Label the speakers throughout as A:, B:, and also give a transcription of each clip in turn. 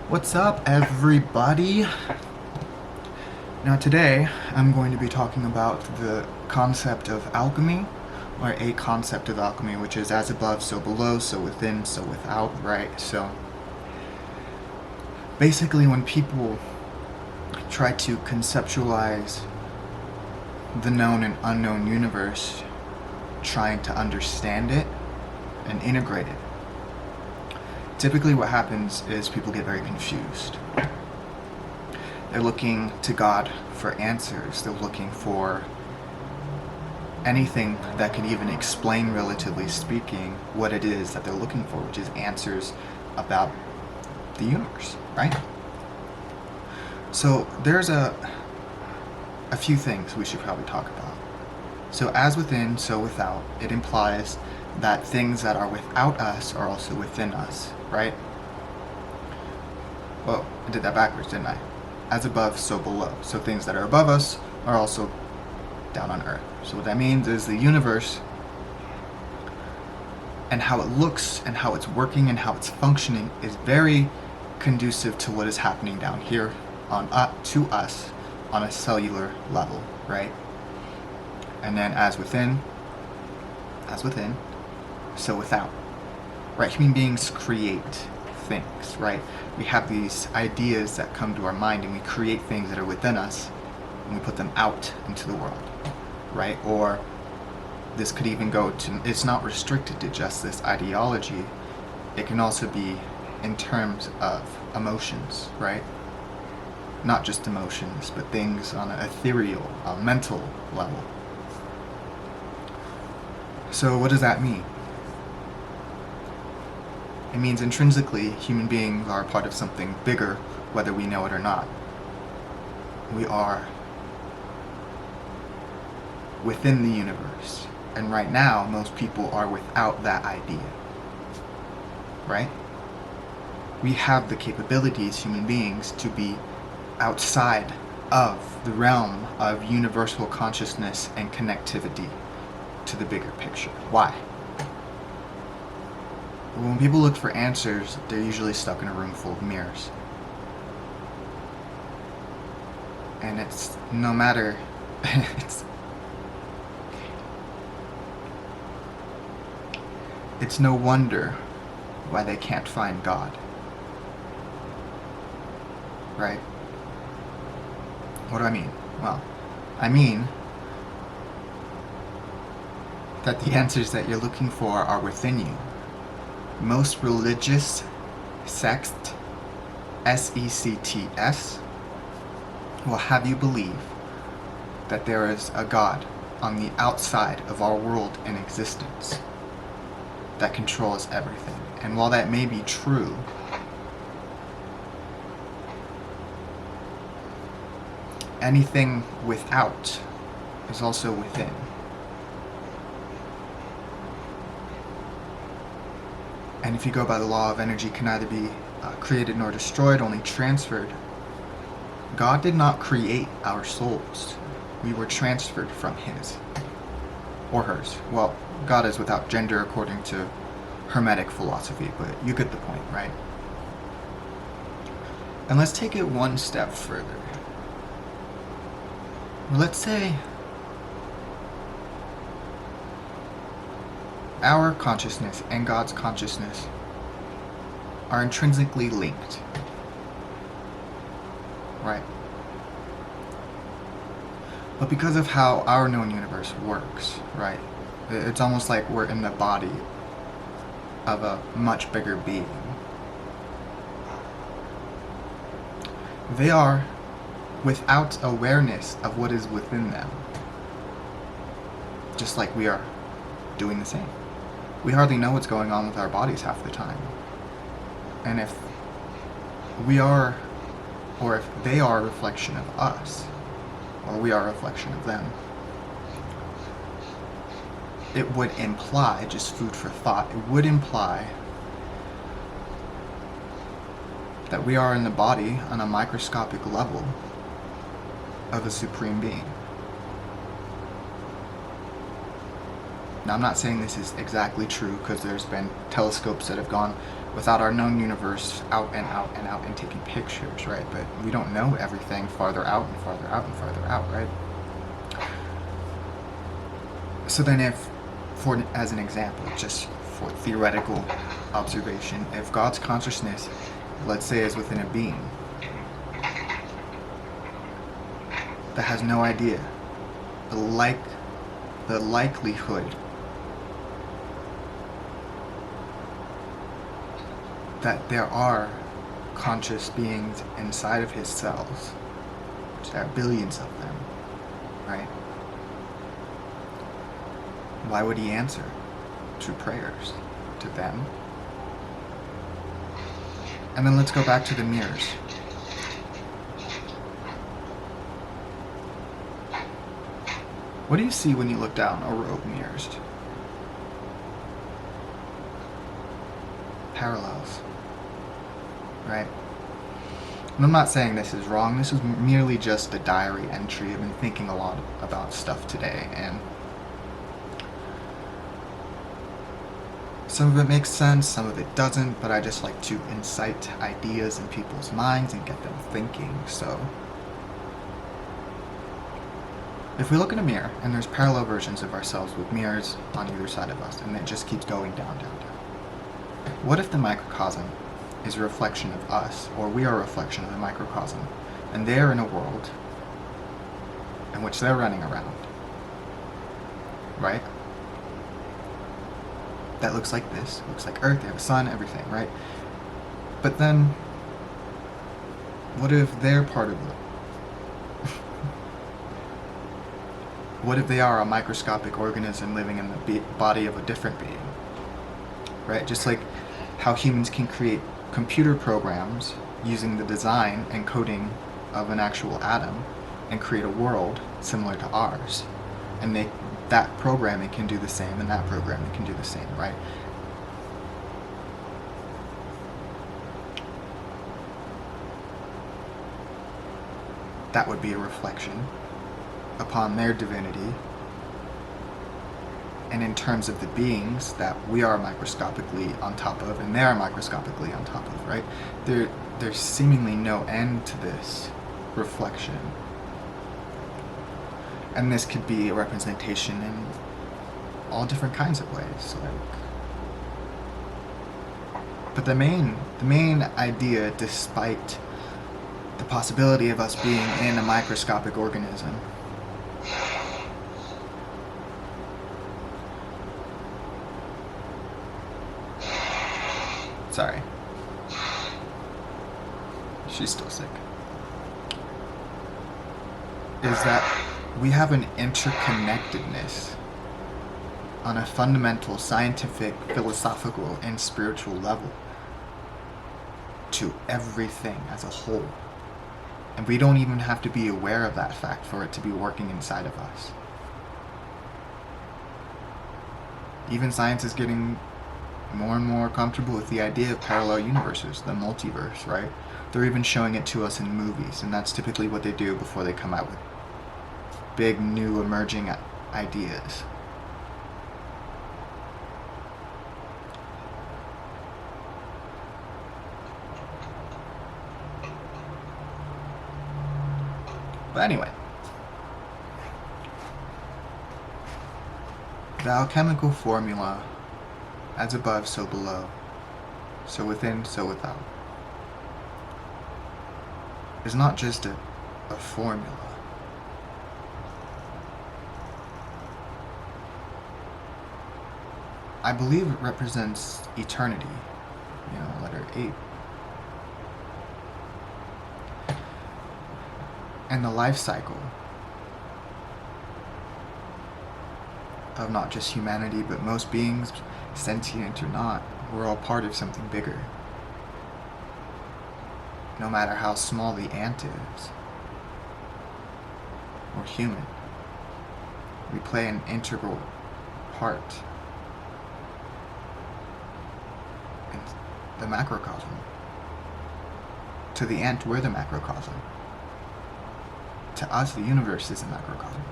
A: What's up, everybody? Now, today I'm going to be talking about the concept of alchemy, or a concept of alchemy, which is as above, so below, so within, so without, right? So, basically, when people try to conceptualize the known and unknown universe, trying to understand it and integrate it, typically what happens is people get very confused. They're looking to God for answers. They're looking for anything that can even explain, relatively speaking, what it is that they're looking for, which is answers about the universe, right? So there's a few things we should probably talk about. So as within, so without, it implies that things that are without us are also within us, right? Well, I did that backwards, didn't I? As above, so below. So things that are above us are also down on Earth. So what that means is the universe and how it looks and how it's working and how it's functioning is very conducive to what is happening down here on to us on a cellular level, right? And then as within, so without. Right? Human beings create things, right? We have these ideas that come to our mind and we create things that are within us and we put them out into the world, right? Or this could even go to, it's not restricted to just this ideology. It can also be in terms of emotions, right? Not just emotions, but things on an ethereal, mental level. So what does that mean? It means intrinsically human beings are a part of something bigger, whether we know it or not. We are within the universe. And right now, most people are without that idea. Right? We have the capabilities, human beings, to be outside of the realm of universal consciousness and connectivity to the bigger picture. Why? When people look for answers, they're usually stuck in a room full of mirrors. And it's no matter, it's no wonder why they can't find God. Right? What do I mean? Well, I mean that the answers that you're looking for are within you. Most religious sects, sects, will have you believe that there is a God on the outside of our world and existence that controls everything. And while that may be true, anything without is also within. And if you go by the law of energy can neither be created nor destroyed, only transferred. God did not create our souls. We were transferred from His. Or hers. Well, God is without gender according to Hermetic philosophy, but you get the point, right? And let's take it one step further. Let's say our consciousness and God's consciousness are intrinsically linked. Right? But because of how our known universe works, right? It's almost like we're in the body of a much bigger being. They are without awareness of what is within them. Just like we are doing the same. We hardly know what's going on with our bodies half the time. And if we are, or if they are a reflection of us, or we are a reflection of them, it would imply, just food for thought, it would imply that we are in the body on a microscopic level of a supreme being. Now, I'm not saying this is exactly true because there's been telescopes that have gone without our known universe out and out and out and taking pictures, right? But we don't know everything farther out and farther out and farther out, right? So then if, as an example, just for theoretical observation, if God's consciousness, let's say, is within a being that has no idea, the likelihood that there are conscious beings inside of his cells, which there are billions of them, right? Why would he answer through prayers to them? And then let's go back to the mirrors. What do you see when you look down a row of mirrors? Parallels, right? And I'm not saying this is wrong. This is merely just a diary entry. I've been thinking a lot about stuff today, and some of it makes sense, some of it doesn't, but I just like to incite ideas in people's minds and get them thinking. So if we look in a mirror and there's parallel versions of ourselves with mirrors on either side of us, and it just keeps going down, down, down. What if the microcosm is a reflection of us, or we are a reflection of the microcosm, and they're in a world in which they're running around, right? That looks like this, looks like Earth, they have a sun, everything, right? But then, what if they're part of it? What if they are a microscopic organism living in the body of a different being? Right? Just like how humans can create computer programs using the design and coding of an actual atom and create a world similar to ours. And that programming can do the same, and that programming can do the same, right? That would be a reflection upon their divinity. And in terms of the beings that we are microscopically on top of and they are microscopically on top of, right? There's seemingly no end to this reflection. And this could be a representation in all different kinds of ways. But the main idea, despite the possibility of us being in a microscopic organism, sorry, she's still sick, is that we have an interconnectedness on a fundamental scientific, philosophical, and spiritual level to everything as a whole. And we don't even have to be aware of that fact for it to be working inside of us. Even science is getting more and more comfortable with the idea of parallel universes, the multiverse, right? They're even showing it to us in movies, and that's typically what they do before they come out with big new emerging ideas. But anyway, the alchemical formula, as above, so below, so within, so without, is not just a formula. I believe it represents eternity, letter 8. And the life cycle of not just humanity, but most beings, sentient or not, we're all part of something bigger. No matter how small the ant is, or human, we play an integral part in the macrocosm. To the ant, we're the macrocosm. To us, the universe is a macrocosm.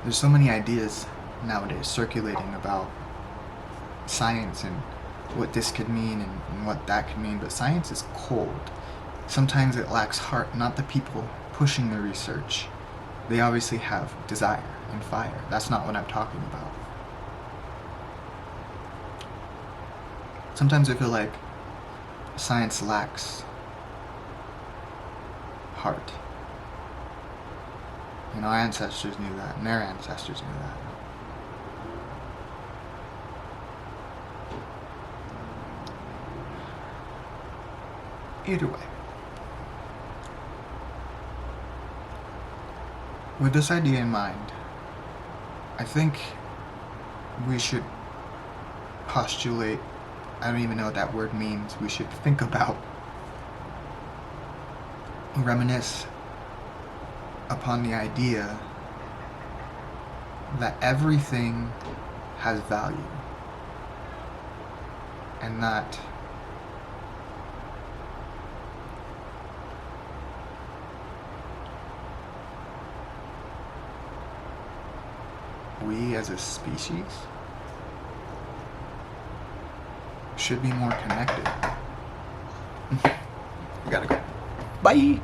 A: There's so many ideas nowadays circulating about science and what this could mean and what that could mean, but science is cold. Sometimes it lacks heart, not the people pushing the research. They obviously have desire and fire. That's not what I'm talking about. Sometimes I feel like science lacks heart. And our ancestors knew that, and their ancestors knew that. Either way, with this idea in mind, I think we should postulate, I don't even know what that word means, we should think about, reminisce upon the idea that everything has value, and that we as a species should be more connected. I gotta go. Bye!